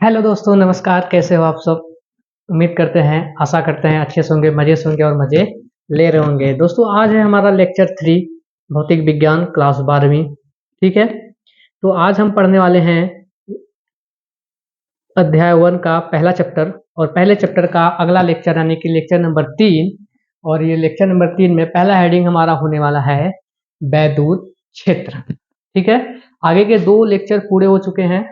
Hello दोस्तों, नमस्कार। कैसे हो आप सब? उम्मीद करते हैं, आशा करते हैं अच्छे से होंगे, मजे से होंगे और मजे ले रहे होंगे। दोस्तों, आज है हमारा लेक्चर 3 भौतिक विज्ञान क्लास 12वीं। ठीक है, तो आज हम पढ़ने वाले हैं अध्याय 1 का पहला चैप्टर और पहले चैप्टर का अगला लेक्चर यानी कि लेक्चर नंबर 3। और ये लेक्चर नंबर 3 में पहला हेडिंग हमारा होने वाला है वैद्युत क्षेत्र। ठीक है, आगे के 2 लेक्चर पूरे हो चुके हैं,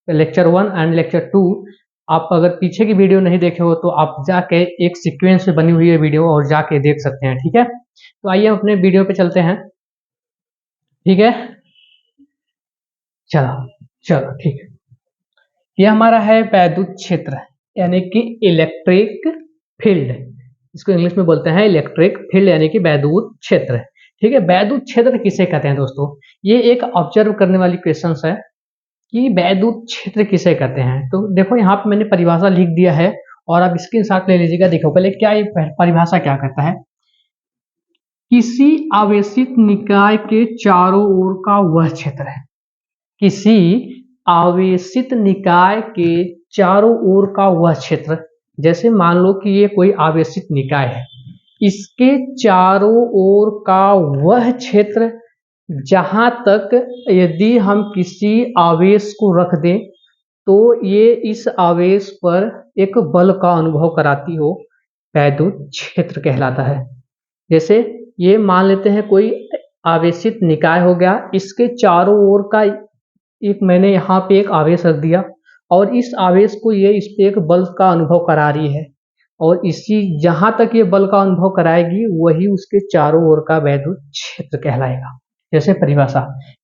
लेक्चर 1 एंड लेक्चर 2। आप अगर पीछे की वीडियो नहीं देखे हो तो आप जाके एक सीक्वेंस में बनी हुई है वीडियो और जाके देख सकते हैं। ठीक है, तो आइए हम अपने वीडियो पे चलते हैं। ठीक है, चलो चलो ठीक है। ये हमारा है वैद्युत क्षेत्र यानी कि इलेक्ट्रिक फील्ड। इसको इंग्लिश में बोलते हैं इलेक्ट्रिक फील्ड यानी कि वैद्युत क्षेत्र। ठीक है, वैद्युत क्षेत्र किसे कहते हैं दोस्तों? ये एक ऑब्जर्व करने वाली क्वेश्चन है कि वैद्युत क्षेत्र किसे कहते हैं। तो देखो, यहाँ पे मैंने परिभाषा लिख दिया है और आप स्क्रीनशॉट ले लीजिएगा। देखो पहले क्या ये परिभाषा क्या कहता है। किसी आवेशित निकाय के चारों ओर का वह क्षेत्र है। किसी आवेशित निकाय के चारों ओर का वह क्षेत्र, जैसे मान लो कि ये कोई आवेशित निकाय है, इसके चारों ओर का वह क्षेत्र जहां तक यदि हम किसी आवेश को रख दें तो ये इस आवेश पर एक बल का अनुभव कराती हो, वैद्युत क्षेत्र कहलाता है। जैसे ये मान लेते हैं कोई आवेशित निकाय हो गया, इसके चारों ओर का एक मैंने यहाँ पे एक आवेश रख दिया और इस आवेश को ये इस पे एक बल का अनुभव करा रही है और इसी जहां तक ये बल का अनुभव कराएगी वही उसके चारों ओर का वैद्युत क्षेत्र कहलाएगा। जैसे परिभाषा,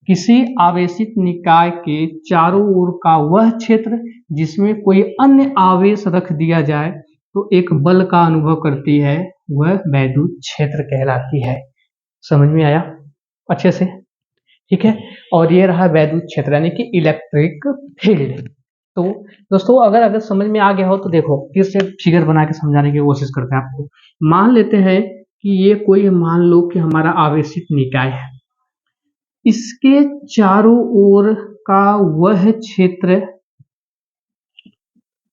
किसी आवेशित निकाय के चारों ओर का वह क्षेत्र जिसमें कोई अन्य आवेश रख दिया जाए तो एक बल का अनुभव करती है, वह वैद्युत क्षेत्र कहलाती है। समझ में आया अच्छे से? ठीक है, और ये रहा वैद्युत क्षेत्र यानी कि इलेक्ट्रिक फील्ड। तो दोस्तों, अगर समझ में आ गया हो तो देखो फिर से फिगर बना के समझाने की कोशिश करते हैं आपको। मान लेते हैं कि ये कोई, मान लो कि हमारा आवेशित निकाय है, इसके चारों ओर का वह क्षेत्र,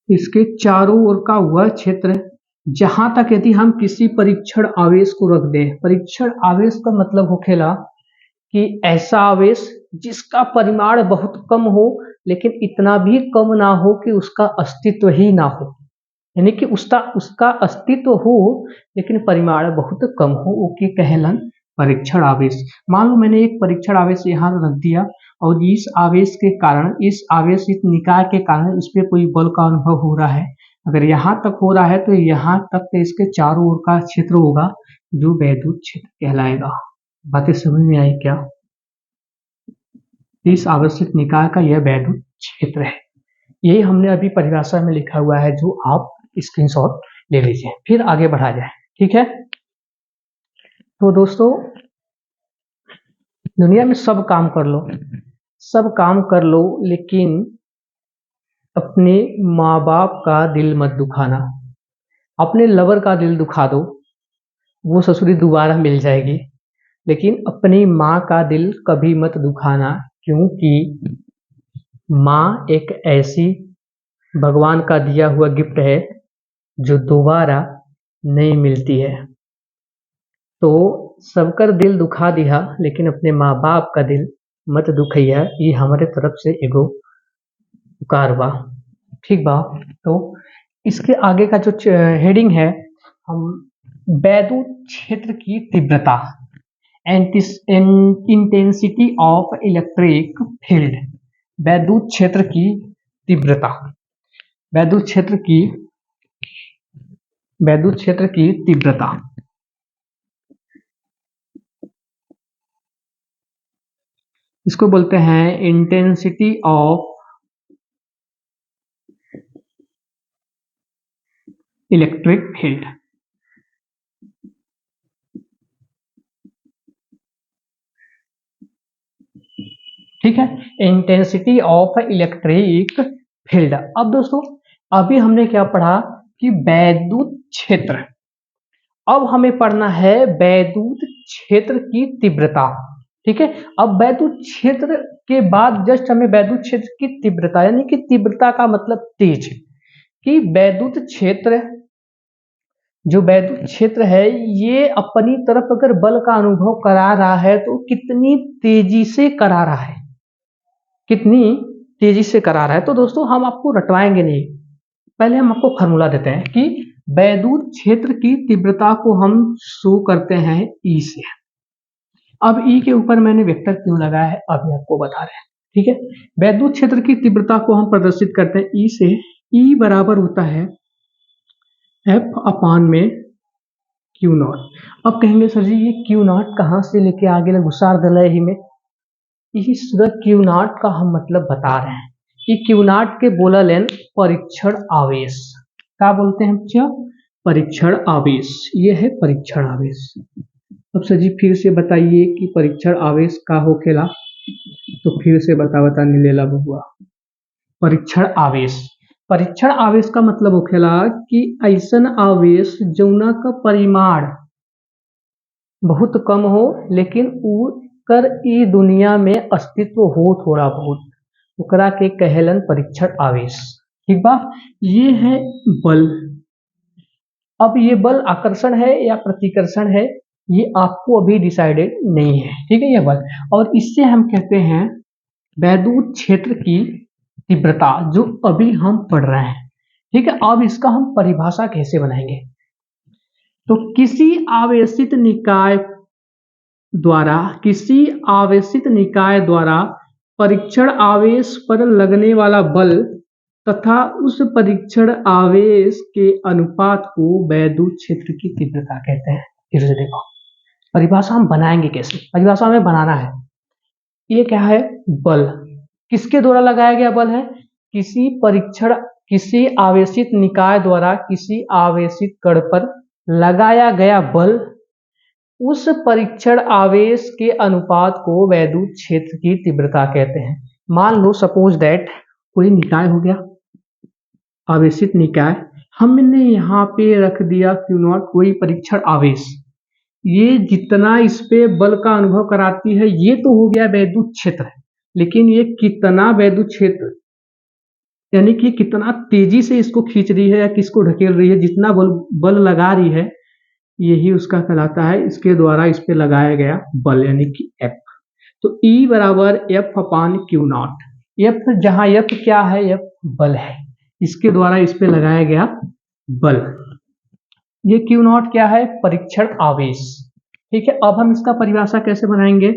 इसके चारों ओर का वह क्षेत्र जहां तक यदि हम किसी परीक्षण आवेश को रख दें। परीक्षण आवेश का मतलब होखेला कि ऐसा आवेश जिसका परिमाण बहुत कम हो लेकिन इतना भी कम ना हो कि उसका अस्तित्व ही ना हो, यानी कि उसका उसका अस्तित्व हो लेकिन परिमाण बहुत कम हो, वो के कहलन परीक्षण आवेश। मान लो मैंने एक परीक्षण आवेश यहाँ रख दिया और इस आवेश के कारण, इस आवेशित निकाय के कारण इस पे कोई बल का अनुभव हो रहा है। अगर यहाँ तक हो रहा है तो यहाँ तक तो इसके चारों ओर का क्षेत्र होगा जो वैद्युत क्षेत्र कहलाएगा। बातें समझ में आई क्या? इस आवेशित निकाय का यह वैद्युत क्षेत्र है। यही हमने अभी परिभाषा में लिखा हुआ है, जो आप स्क्रीनशॉट ले लीजिए। फिर आगे बढ़ा जाए। ठीक है, तो दोस्तों, दुनिया में सब काम कर लो, सब काम कर लो, लेकिन अपने माँ बाप का दिल मत दुखाना। अपने लवर का दिल दुखा दो, वो ससुरी दोबारा मिल जाएगी, लेकिन अपनी माँ का दिल कभी मत दुखाना, क्योंकि माँ एक ऐसी भगवान का दिया हुआ गिफ्ट है जो दोबारा नहीं मिलती है। तो सबकर दिल दुखा दिया, लेकिन अपने माँ बाप का दिल मत दुखैया, ये हमारे तरफ से एगो पुकार बा। ठीक बा? तो इसके आगे का जो हेडिंग है, हम वैद्युत क्षेत्र की तीव्रता, इंटेंसिटी ऑफ इलेक्ट्रिक फील्ड, वैद्युत क्षेत्र की तीव्रता, वैद्युत क्षेत्र की तीव्रता। इसको बोलते हैं इंटेंसिटी ऑफ इलेक्ट्रिक फील्ड। ठीक है, इंटेंसिटी ऑफ इलेक्ट्रिक फील्ड। अब दोस्तों, अभी हमने क्या पढ़ा कि वैद्युत क्षेत्र, अब हमें पढ़ना है वैद्युत क्षेत्र की तीव्रता। ठीक है। अब वैद्युत क्षेत्र के बाद जस्ट हमें वैद्युत क्षेत्र की तीव्रता, यानी कि तीव्रता का मतलब तेज, कि वैद्युत क्षेत्र, जो वैद्युत क्षेत्र है ये अपनी तरफ अगर बल का अनुभव करा रहा है तो कितनी तेजी से करा रहा है, कितनी तेजी से करा रहा है। तो दोस्तों हम आपको रटवाएंगे नहीं, पहले हम आपको फॉर्मूला देते हैं कि वैद्युत क्षेत्र की तीव्रता को हम शो करते हैं ई से। अब ई के ऊपर मैंने वेक्टर क्यों लगाया है अभी आपको बता रहे हैं, ठीक है। वैद्युत क्षेत्र की तीव्रता को हम प्रदर्शित करते हैं ई से। ई बराबर होता है एफ अपान में क्यू नॉट। अब कहेंगे सर जी ये क्यू नॉट कहाँ से लेके आगे घुसार दिला ही में, इस क्यू नॉट का हम मतलब बता रहे हैं कि क्यू नॉट के बोला लेन परीक्षण आवेश, क्या बोलते हैं बच्चों, परीक्षण आवेश, ये है परीक्षण आवेश। अब सर जी फिर से बताइए कि परीक्षण आवेश का होखेला, तो फिर से बता नीलेला बबुआ। परीक्षण आवेश, परीक्षण आवेश का मतलब होखेला कि ऐसन आवेश जौना का परिमाण बहुत कम हो लेकिन कर ई दुनिया में अस्तित्व हो थोड़ा बहुत, ओकरा के कहेलन परीक्षण आवेश, ठीक बा। ये है बल। अब ये बल आकर्षण है या प्रतिकर्षण है ये आपको अभी डिसाइडेड नहीं है, ठीक है, ये बल। और इससे हम कहते हैं वैद्युत क्षेत्र की तीव्रता, जो अभी हम पढ़ रहे हैं, ठीक है। अब इसका हम परिभाषा कैसे बनाएंगे, तो किसी आवेशित निकाय द्वारा परीक्षण आवेश पर लगने वाला बल तथा उस परीक्षण आवेश के अनुपात को वैद्युत क्षेत्र की तीव्रता कहते हैं। फिर से देखो परिभाषा हम बनाएंगे कैसे, परिभाषा हमें बनाना है। ये क्या है, बल, किसके द्वारा लगाया गया बल है, किसी आवेशित निकाय द्वारा किसी आवेशित कण पर लगाया गया बल, उस परीक्षण आवेश के अनुपात को वैद्युत क्षेत्र की तीव्रता कहते हैं। मान लो सपोज दैट कोई निकाय हो गया, आवेशित निकाय, हमने यहाँ पे रख दिया क्यू नॉट, कोई परीक्षण आवेश, ये जितना इस पे बल का अनुभव कराती है ये तो हो गया वैद्युत क्षेत्र, लेकिन ये कितना वैद्युत क्षेत्र, यानी कि कितना तेजी से इसको खींच रही है या किसको ढकेल रही है, जितना बल लगा रही है यही उसका कहलाता है, इसके द्वारा इस पे लगाया गया बल, यानी कि F। तो E बराबर F upon Q not. F जहां F क्या है, F बल है, इसके द्वारा इस पे लगाया गया बल। ये क्यू नॉट क्या है, परीक्षण आवेश, ठीक है। अब हम इसका परिभाषा कैसे बनाएंगे,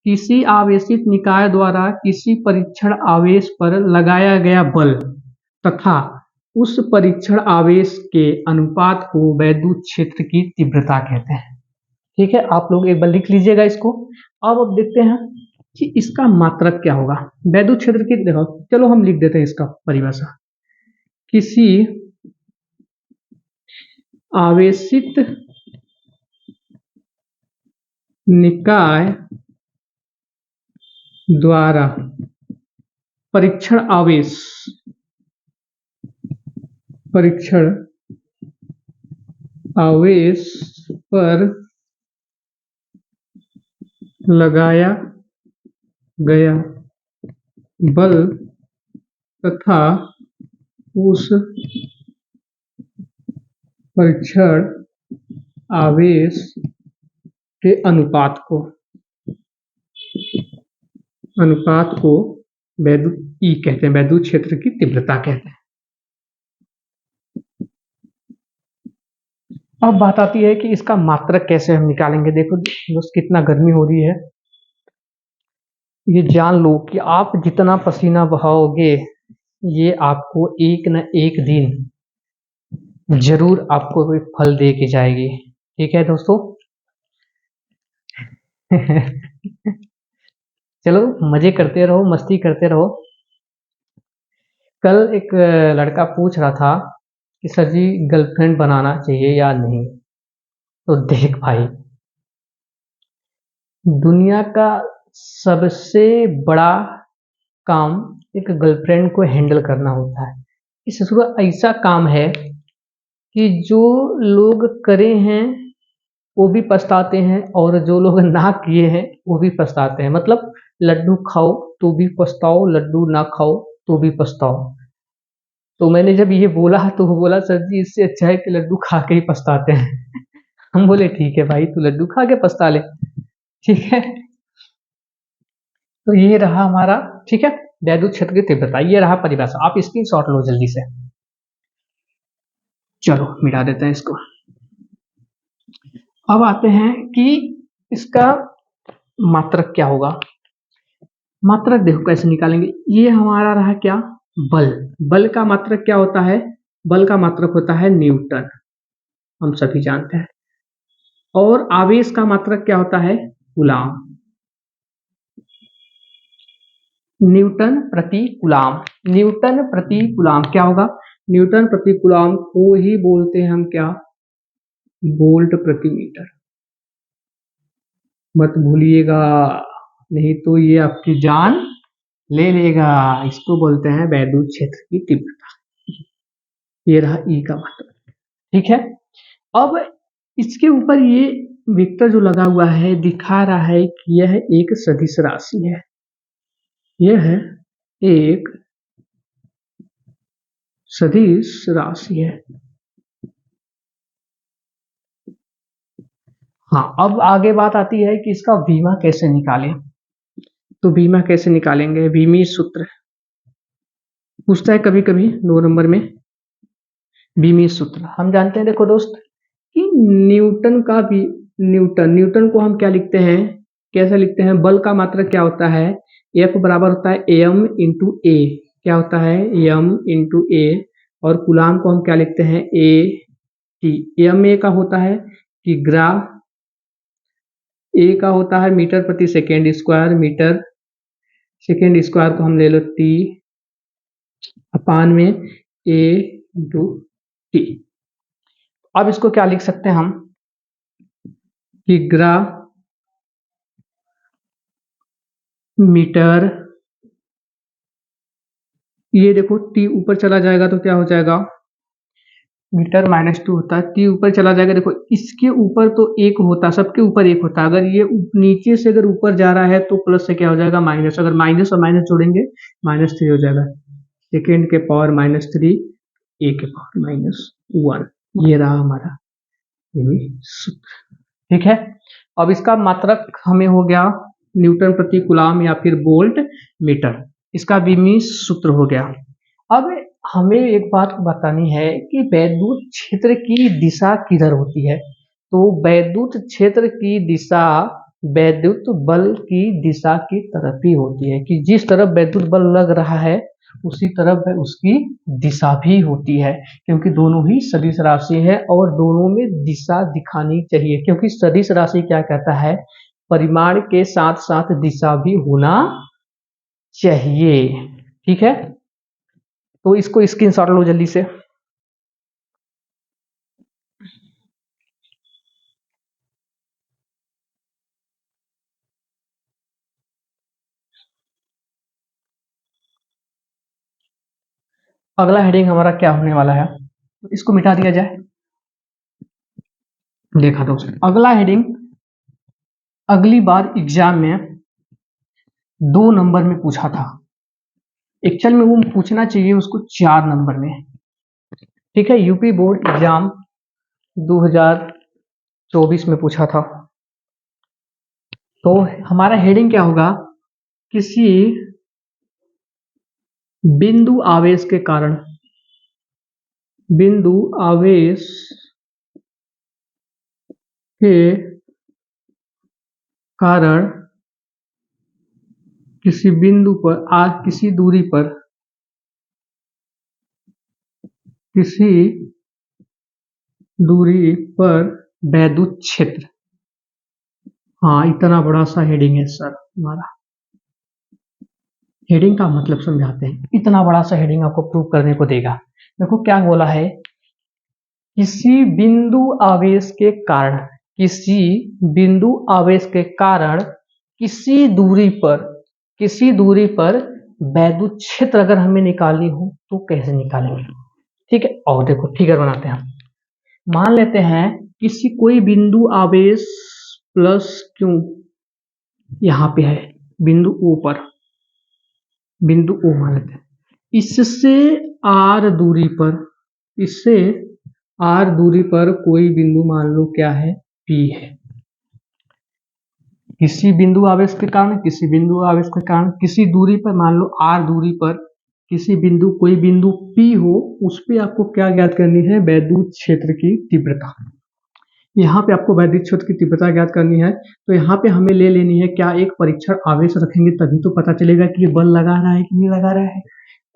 किसी आवेशित निकाय द्वारा किसी परीक्षण आवेश पर लगाया गया बल तथा उस परीक्षण आवेश के अनुपात को वैद्युत क्षेत्र की तीव्रता कहते हैं, ठीक है। आप लोग एक बार लिख लीजिएगा इसको। अब देखते हैं कि इसका मात्रक क्या होगा वैद्युत क्षेत्र की, देखो चलो हम लिख देते हैं इसका परिभाषा। किसी आवेशित निकाय द्वारा परीक्षण आवेश पर लगाया गया बल तथा उस परीक्षण आवेश के अनुपात को वैद्युत ई कहते हैं, वैद्युत क्षेत्र की तीव्रता कहते हैं। अब बात आती है कि इसका मात्रक कैसे हम निकालेंगे। देखो दोस्त कितना गर्मी हो रही है, ये जान लो कि आप जितना पसीना बहाओगे ये आपको एक न एक दिन जरूर आपको कोई फल दे के जाएगी, ठीक है दोस्तों। चलो मजे करते रहो, मस्ती करते रहो। कल एक लड़का पूछ रहा था कि सर जी गर्लफ्रेंड बनाना चाहिए या नहीं, तो देख भाई दुनिया का सबसे बड़ा काम एक गर्लफ्रेंड को हैंडल करना होता है। इस ऐसा काम है कि जो लोग करे हैं वो भी पछताते हैं, और जो लोग ना किए हैं वो भी पछताते हैं। मतलब लड्डू खाओ तो भी पछताओ, लड्डू ना खाओ तो भी पछताओ। तो मैंने जब ये बोला तो वो बोला सर जी इससे अच्छा है कि लड्डू खा के ही पछताते हैं। हम बोले ठीक है भाई, तू लड्डू खा के पछता ले, ठीक है। तो ये रहा हमारा, ठीक है, वैद्युत क्षेत्र की तीव्रता, ये रहा परिभाषा। आप स्क्रीनशॉट लो जल्दी से। चलो मिटा देते हैं इसको। अब आते हैं कि इसका मात्रक क्या होगा। मात्रक देखो कैसे निकालेंगे। ये हमारा रहा क्या, बल। बल का मात्रक क्या होता है, बल का मात्रक होता है न्यूटन, हम सभी जानते हैं। और आवेश का मात्रक क्या होता है, कूलाम, न्यूटन प्रति कूलाम। न्यूटन प्रति कूलाम क्या होगा, न्यूटन प्रति कूलाम को ही बोलते हैं हम क्या, वोल्ट प्रति मीटर। मत भूलिएगा, नहीं तो ये आपकी जान ले लेगा। इसको बोलते हैं वैद्युत क्षेत्र की तीव्रता। ये रहा ई का मात्रक, ठीक है। अब इसके ऊपर ये वेक्टर जो लगा हुआ है दिखा रहा है कि यह एक सदिश राशि है, यह एक सदिश राशि है। हाँ, अब आगे बात आती है कि इसका बीमा कैसे निकालें। तो बीमा कैसे निकालेंगे, बीमी सूत्र पूछता है कभी कभी 2 नंबर में। बीमी सूत्र हम जानते हैं, देखो दोस्त, कि न्यूटन का भी, न्यूटन को हम क्या लिखते हैं, कैसे लिखते हैं, बल का मात्रक क्या होता है, F बराबर होता है m इंटू ए, क्या होता है m इंटू ए। और कूलाम को हम क्या लिखते हैं, a t। m a का होता है किग्रा, a का होता है मीटर प्रति second square, metre second square को हम ले लो t अपान में a इंटू टी। अब इसको क्या लिख सकते हैं हम, किग्रा मीटर, ये देखो टी ऊपर चला जाएगा तो क्या हो जाएगा, मीटर -2 होता है, टी ऊपर चला जाएगा। देखो इसके ऊपर तो 1 होता, सबके ऊपर 1 होता, अगर ये नीचे से अगर ऊपर जा रहा है तो प्लस से क्या हो जाएगा माइनस, अगर माइनस और माइनस जोड़ेंगे -3 हो जाएगा, सेकेंड के पावर -3, ए के पावर -1। ये रहा हमारा सूत्र, ठीक है। अब इसका मात्रक हमें हो गया न्यूटन प्रति कूलाम या फिर वोल्ट मीटर, इसका बीमी सूत्र हो गया। अब हमें एक बात बतानी है कि वैद्युत क्षेत्र की दिशा किधर होती है। तो वैद्युत क्षेत्र की दिशा वैद्युत बल की दिशा की तरफ ही होती है, कि जिस तरफ वैद्युत बल लग रहा है उसी तरफ उसकी दिशा भी होती है, क्योंकि दोनों ही सदिश राशि है और दोनों में दिशा दिखानी चाहिए, क्योंकि सदिश राशि क्या कहता है, परिमाण के साथ साथ दिशा भी होना चाहिए, ठीक है। तो इसको स्क्रीनशॉट लो जल्दी से। अगला हेडिंग हमारा क्या होने वाला है, तो इसको मिटा दिया जाए। देखा दोस्तों, अगला हेडिंग अगली बार एग्जाम में 2 नंबर में पूछा था, एक्चुअल में वो पूछना चाहिए उसको 4 नंबर में, ठीक है। यूपी बोर्ड एग्जाम 2024 में पूछा था। तो हमारा हेडिंग क्या होगा, किसी बिंदु आवेश के कारण, बिंदु आवेश के कारण किसी बिंदु पर किसी दूरी पर, किसी दूरी पर वैद्युत क्षेत्र। हाँ, इतना बड़ा सा हेडिंग है सर हमारा। हेडिंग का मतलब समझाते हैं, इतना बड़ा सा हेडिंग आपको प्रूव करने को देगा। देखो क्या बोला है, किसी बिंदु आवेश के कारण, किसी बिंदु आवेश के कारण किसी दूरी पर, किसी दूरी पर वैद्युत क्षेत्र अगर हमें निकालनी हो तो कैसे निकालेंगे, ठीक है। और देखो फिगर बनाते हैं हम। मान लेते हैं किसी कोई बिंदु आवेश प्लस क्यू यहाँ पे है, बिंदु ओ पर, बिंदु ओ मान लेते हैं, इससे आर दूरी पर, इससे आर दूरी पर कोई बिंदु मान लो क्या है, पी है। किसी बिंदु आवेश के कारण, किसी बिंदु आवेश के कारण किसी दूरी पर, मान लो आर दूरी पर किसी बिंदु, कोई बिंदु पी हो, उस पे आपको क्या ज्ञात करनी है, वैद्युत क्षेत्र की तीव्रता। यहाँ पे आपको वैद्युत क्षेत्र की तीव्रता ज्ञात करनी है, तो यहाँ पे हमें ले लेनी है क्या, एक परीक्षण आवेश रखेंगे तभी तो पता चलेगा कि ये बल लगा रहा है कि नहीं लगा रहा है।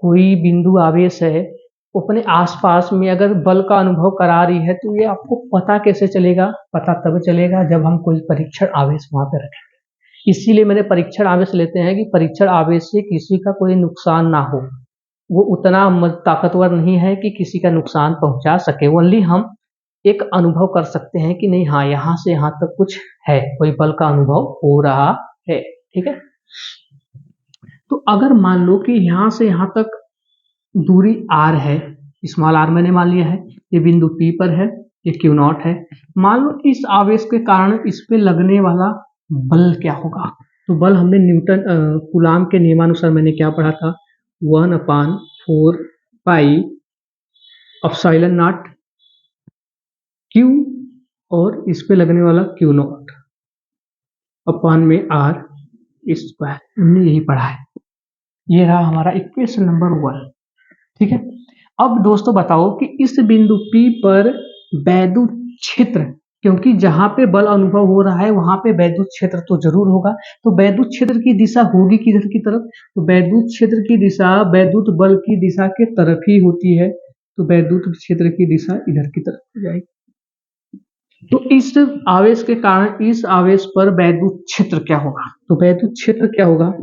कोई बिंदु आवेश है, अपने आसपास में अगर बल का अनुभव करा रही है, तो ये आपको पता कैसे चलेगा, पता तब चलेगा जब हम कोई परीक्षण आवेश वहां पे रखेंगे। इसीलिए मैंने परीक्षण आवेश लेते हैं कि परीक्षण आवेश से किसी का कोई नुकसान ना हो, वो उतना ताकतवर नहीं है कि किसी का नुकसान पहुंचा सके, ओनली हम एक अनुभव कर सकते हैं कि नहीं, हाँ यहाँ से यहाँ तक कुछ है, कोई बल का अनुभव हो रहा है। ठीक है, तो अगर मान लो कि यहाँ से यहाँ तक दूरी r है, स्मॉल r मैंने मान लिया है, ये बिंदु P पर है, ये Q नॉट है। मान लो इस आवेश के कारण इस पे लगने वाला बल क्या होगा, तो बल हमने न्यूटन कूलाम के नियमानुसार मैंने क्या पढ़ा था, 1/4 पाई एप्सिलॉन नॉट Q, और इस पे लगने वाला Q नॉट अपान में R स्क्वायर, हमने यही पढ़ा है। ये रहा हमारा इक्वेशन नंबर 1। ठीक है, अब दोस्तों बताओ कि इस बिंदु P पर वैद्युत क्षेत्र, क्योंकि जहां पे बल अनुभव हो रहा है वहां पे वैद्युत क्षेत्र तो जरूर होगा, तो वैद्युत क्षेत्र की दिशा होगी किधर की तरफ, तो वैद्युत क्षेत्र की दिशा वैद्युत बल की दिशा के तरफ ही होती है, तो वैद्युत क्षेत्र की दिशा इधर की तरफ हो जाएगी। तो इस आवेश के कारण इस आवेश पर वैद्युत क्षेत्र क्या होगा, तो वैद्युत क्षेत्र क्या होगा,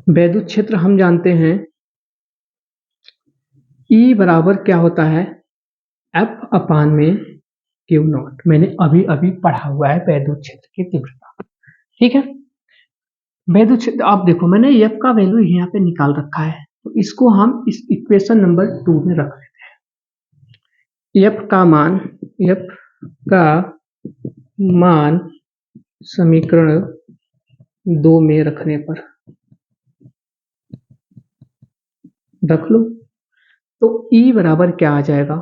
वैद्युत क्षेत्र हम जानते हैं E बराबर क्या होता है, F अपान में Q नॉट, मैंने अभी अभी पढ़ा हुआ है वैद्युत क्षेत्र की तीव्रता। ठीक है, वैद्युत क्षेत्र आप देखो मैंने F का वैल्यू यहाँ पे निकाल रखा है, तो इसको हम इस इक्वेशन नंबर 2 में रख लेते हैं। F का मान समीकरण 2 में रखने पर रख लो, तो E बराबर क्या आ जाएगा,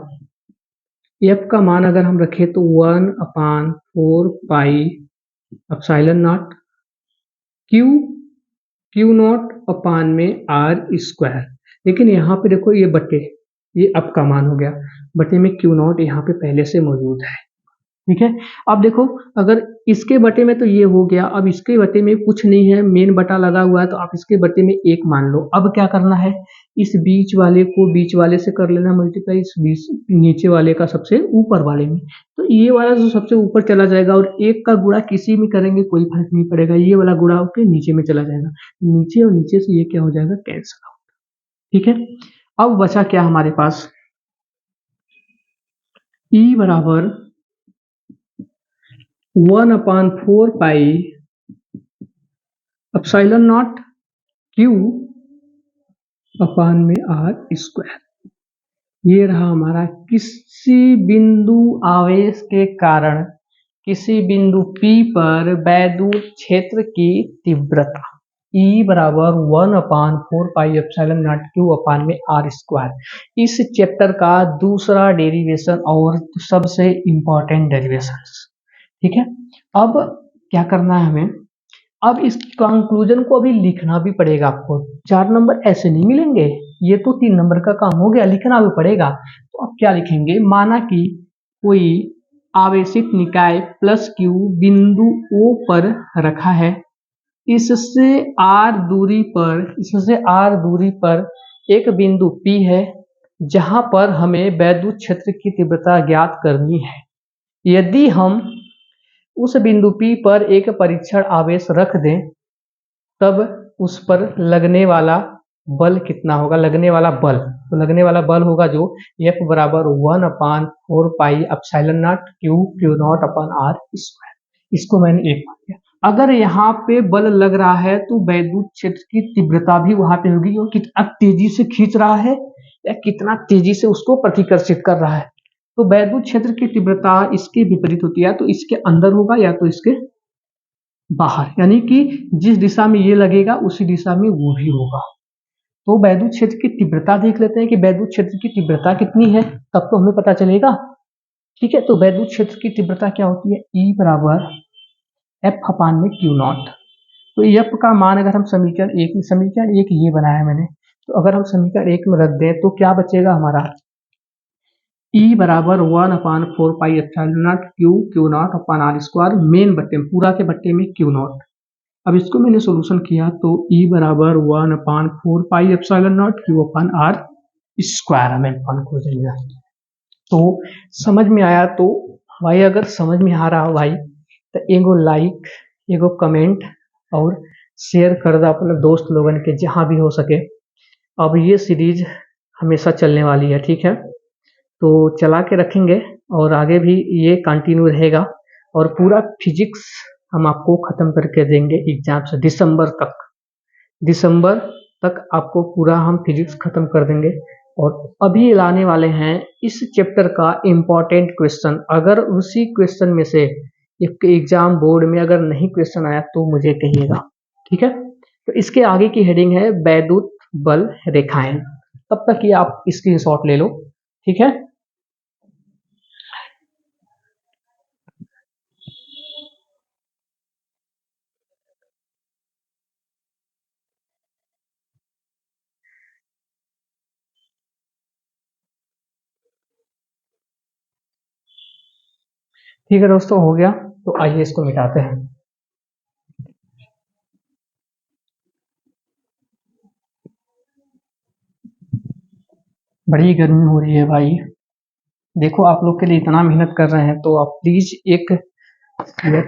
F का मान अगर हम रखें तो 1/4 pi epsilon naught Q naught upon में R स्क्वायर। लेकिन यहाँ पे देखो ये बटे, ये अब का मान हो गया, बटे में Q नॉट यहाँ पे पहले से मौजूद है। ठीक है, अब देखो अगर इसके बटे में तो ये हो गया, अब इसके बटे में कुछ नहीं है, मेन बटा लगा हुआ है, तो आप इसके बटे में 1 मान लो। अब क्या करना है, इस बीच वाले को बीच वाले से कर लेना मल्टीप्लाई, इस बीच नीचे वाले का सबसे ऊपर वाले में, तो ये वाला जो सबसे ऊपर चला जाएगा, और 1 का गुणा किसी में करेंगे कोई फर्क नहीं पड़ेगा, ये वाला गुणा होकर नीचे में चला जाएगा, नीचे और नीचे से ये क्या हो जाएगा, कैंसिल आउट। ठीक है, अब बचा क्या हमारे पास, E बराबर 1/4 पाई एप्सिलॉन नॉट Q अपान में R स्क्वायर। ये रहा हमारा किसी बिंदु आवेश के कारण किसी बिंदु P पर वैद्युत क्षेत्र की तीव्रता, E बराबर 1/4 पाई एप्सिलॉन नॉट Q अपान में R स्क्वायर। इस चैप्टर का दूसरा डेरिवेशन और सबसे इंपॉर्टेंट डेरिवेशन। ठीक है, अब क्या करना है हमें, अब इस कंक्लूजन को अभी लिखना भी पड़ेगा आपको, 4 नंबर ऐसे नहीं मिलेंगे, ये तो 3 नंबर का काम हो गया, लिखना भी पड़ेगा। तो अब क्या लिखेंगे, माना कि कोई आवेशित निकाय प्लस Q बिंदु O पर रखा है, इससे R दूरी पर एक बिंदु P है, जहां पर हमें वैद्युत क्षेत्र की तीव्रता ज्ञात करनी है। यदि हम उस बिंदु P पर एक परीक्षण आवेश रख दें, तब उस पर लगने वाला बल कितना होगा, लगने वाला बल, तो लगने वाला बल होगा जो F बराबर 1/4 pi epsilon naught Q naught अपान R स्क्वायर। इसको मैंने एक मान लिया। अगर यहाँ पे बल लग रहा है तो वैद्युत क्षेत्र की तीव्रता भी वहां पे होगी, क्योंकि कितना तेजी से खींच रहा है या कितना तेजी से उसको प्रतिकर्षित कर रहा है। तो वैद्युत क्षेत्र की तीव्रता इसके विपरीत होती है, तो इसके अंदर होगा या तो इसके बाहर, यानी कि जिस दिशा में ये लगेगा उसी दिशा में वो भी होगा। तो वैद्युत क्षेत्र की तीव्रता देख लेते हैं कि वैद्युत क्षेत्र की तीव्रता कितनी है, तब तो हमें पता चलेगा। ठीक है, तो वैद्युत क्षेत्र की तीव्रता क्या होती है, E बराबर एफ अपान में क्यू नॉट। तो एफ का मान अगर हम समीकरण एक ये बनाया मैंने, तो अगर हम समीकरण एक में रख दें तो क्या बचेगा हमारा, E बराबर 1/4 pi Q naught upon R square, मेन बट्टे में पूरा के बट्टे में क्यू नॉट। अब इसको मैंने सोल्यूशन किया तो E बराबर 1/4 पाई क्यू अपान आर स्क्वायर हमें हो जाएगा। तो समझ में आया तो भाई, अगर समझ में आ रहा हो भाई तो एगो लाइक, एगो कमेंट और शेयर कर दो अपने दोस्त लोगन के जहाँ भी हो सके। अब ये सीरीज हमेशा चलने वाली है, ठीक है, तो चला के रखेंगे और आगे भी ये कंटिन्यू रहेगा और पूरा फिजिक्स हम आपको ख़त्म करके देंगे एग्जाम से। दिसंबर तक आपको पूरा हम फिजिक्स ख़त्म कर देंगे। और अभी लाने वाले हैं इस चैप्टर का इम्पोर्टेंट क्वेश्चन। अगर उसी क्वेश्चन में से एग्जाम बोर्ड में अगर नहीं क्वेश्चन आया तो मुझे कहिएगा, ठीक है। तो इसके आगे की हेडिंग है वैद्युत बल रेखाएं। तब तक ये आप स्क्रीनशॉट ले लो, ठीक है। ठीक है दोस्तों, हो गया, तो आइए इसको मिटाते हैं। बड़ी गर्मी हो रही है भाई, देखो आप लोग के लिए इतना मेहनत कर रहे हैं तो आप प्लीज एक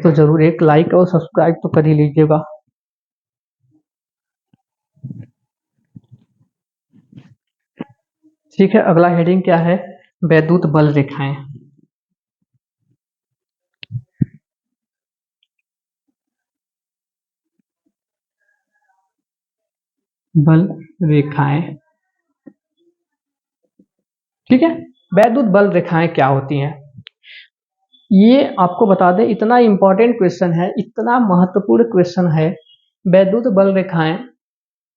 तो जरूर एक लाइक और सब्सक्राइब तो कर ही लीजिएगा। ठीक है, अगला हेडिंग क्या है, वैद्युत बल रेखाएं। बल रेखाएं, ठीक है। वैद्युत बल रेखाएं क्या होती हैं, ये आपको बता दें, इतना इंपॉर्टेंट क्वेश्चन है, इतना महत्वपूर्ण क्वेश्चन है। वैद्युत बल रेखाएं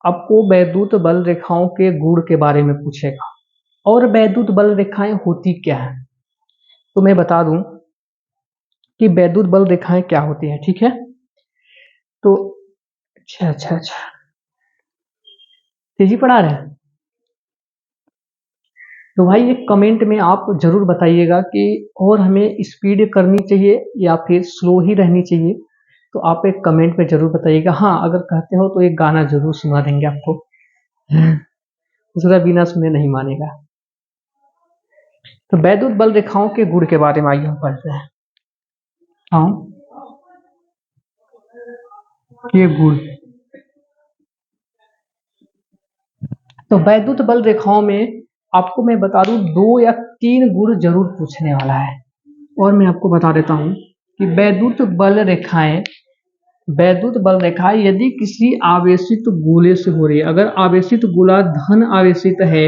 आपको वैद्युत बल रेखाओं के गुण के बारे में पूछेगा। और वैद्युत बल रेखाएं होती क्या है, तो मैं बता दूं कि वैद्युत बल रेखाएं क्या होती हैं, ठीक है। तो अच्छा, तेजी पढ़ा रहे हैं तो भाई एक कमेंट में आप जरूर बताइएगा कि और हमें स्पीड करनी चाहिए या फिर स्लो ही रहनी चाहिए। तो आप एक कमेंट में जरूर बताइएगा। हाँ, अगर कहते हो तो एक गाना जरूर सुना देंगे आपको, दूसरा बिना सुने नहीं मानेगा। तो वैद्युत बल रेखाओं के गुण के बारे में आइए हम पढ़ते हैं। हाँ, ये गुण, तो वैद्युत बल रेखाओं में आपको मैं बता दूं 2 या 3 गुण जरूर पूछने वाला है। और मैं आपको बता देता हूं कि वैद्युत बल रेखाएं यदि किसी आवेशित गोले से हो रही है, अगर आवेशित गोला धन आवेशित है,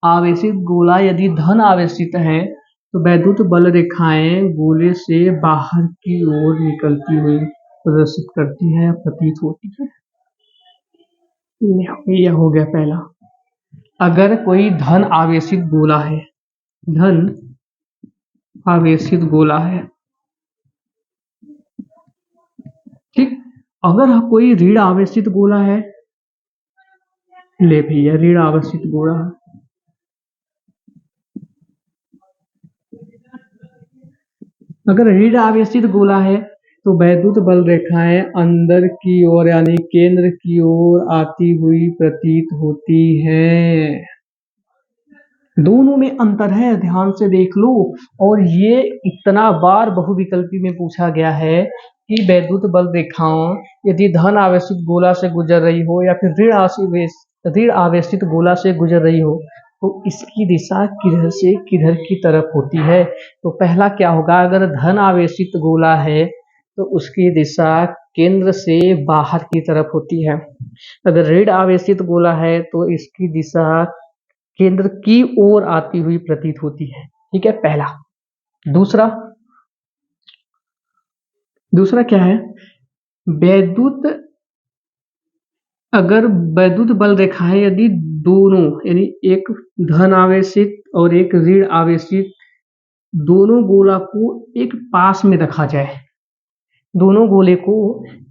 आवेशित गोला यदि धन आवेशित है तो वैद्युत बल रेखाएं गोले से बाहर की ओर निकलती हुई प्रदर्शित करती है, प्रतीत होती है। यह हो गया पहला। अगर कोई धन आवेशित गोला है, धन आवेशित गोला है, ठीक। अगर कोई ऋण आवेशित गोला है, ले भैया ऋण आवेशित गोला है, अगर ऋण आवेशित गोला है तो वैद्युत बल रेखाएं अंदर की ओर यानी केंद्र की ओर आती हुई प्रतीत होती है। दोनों में अंतर है, ध्यान से देख लो। और ये इतना बार बहुविकल्पी में पूछा गया है कि वैद्युत बल रेखाओं यदि धन आवेशित गोला से गुजर रही हो या फिर ऋण आवेशित गोला से गुजर रही हो तो इसकी दिशा किधर से किधर की तरफ होती है। तो पहला क्या होगा, अगर धन आवेशित गोला है तो उसकी दिशा केंद्र से बाहर की तरफ होती है। अगर ऋण आवेशित गोला है तो इसकी दिशा केंद्र की ओर आती हुई प्रतीत होती है। ठीक है, पहला। दूसरा क्या है, वैद्युत अगर वैद्युत बल रेखाएं यदि दोनों यानी एक धन आवेशित और एक ऋण आवेशित दोनों गोला को एक पास में रखा जाए, दोनों गोले को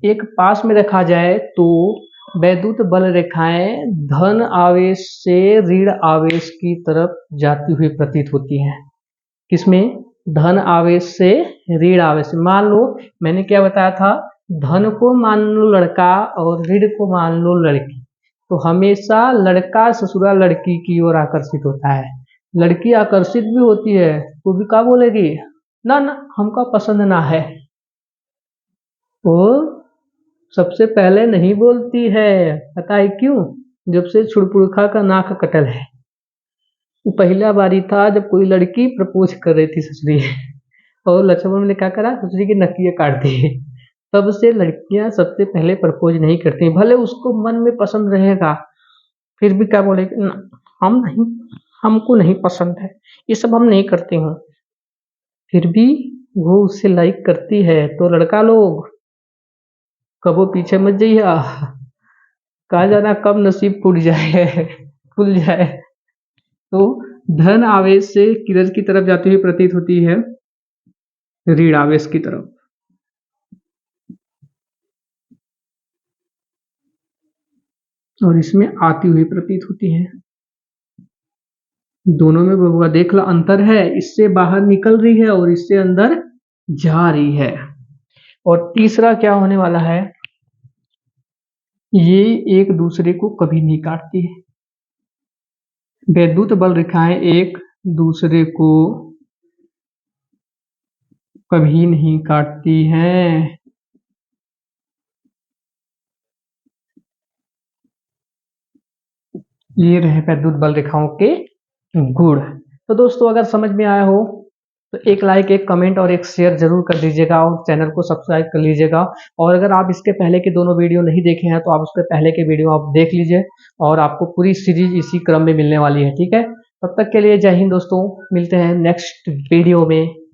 एक पास में रखा जाए तो वैद्युत बल रेखाएं धन आवेश से ऋण आवेश की तरफ जाती हुई प्रतीत होती हैं। किसमें? धन आवेश से ऋण आवेश। मान लो मैंने क्या बताया था, धन को मान लो लड़का और ऋण को मान लो लड़की, तो हमेशा लड़का ससुरा लड़की की ओर आकर्षित होता है। लड़की आकर्षित भी होती है तो भी क्या बोलेगी, ना ना हमका पसंद ना है, वो सबसे पहले नहीं बोलती है। पता है क्यों? जब से छुड़पुड़खा का नाक कटल है। वो पहला बारी था जब कोई लड़की प्रपोज कर रही थी ससुरी और लक्ष्मण ने क्या करा, ससुरी की नकिया काट दी। तब से लड़कियां सबसे पहले प्रपोज नहीं करती, भले उसको मन में पसंद रहेगा फिर भी क्या बोलेगी, ना हम नहीं, हमको नहीं पसंद है, ये सब हम नहीं करते हैं। फिर भी वो उससे लाइक करती है। तो लड़का लोग कबो पीछे मत जाइए, कहा जाना कब नसीब फूट जाए खुल जाए। तो धन आवेश से किधर की तरफ जाती हुई प्रतीत होती है, ऋण आवेश की तरफ। और इसमें आती हुई प्रतीत होती है। दोनों में बबुआ देख लो अंतर है, इससे बाहर निकल रही है और इससे अंदर जा रही है। और तीसरा क्या होने वाला है, ये एक दूसरे को कभी नहीं काटती है। वैद्युत बल रेखाएं एक दूसरे को कभी नहीं काटती हैं। ये रहे वैद्युत बल रेखाओं के गुण। तो दोस्तों अगर समझ में आया हो तो एक लाइक, एक कमेंट और एक शेयर जरूर कर दीजिएगा और चैनल को सब्सक्राइब कर लीजिएगा। और अगर आप इसके पहले के दोनों वीडियो नहीं देखे हैं तो आप उसके पहले के वीडियो आप देख लीजिए और आपको पूरी सीरीज इसी क्रम में मिलने वाली है। ठीक है, तब तक के लिए जय हिंद दोस्तों, मिलते हैं नेक्स्ट वीडियो में।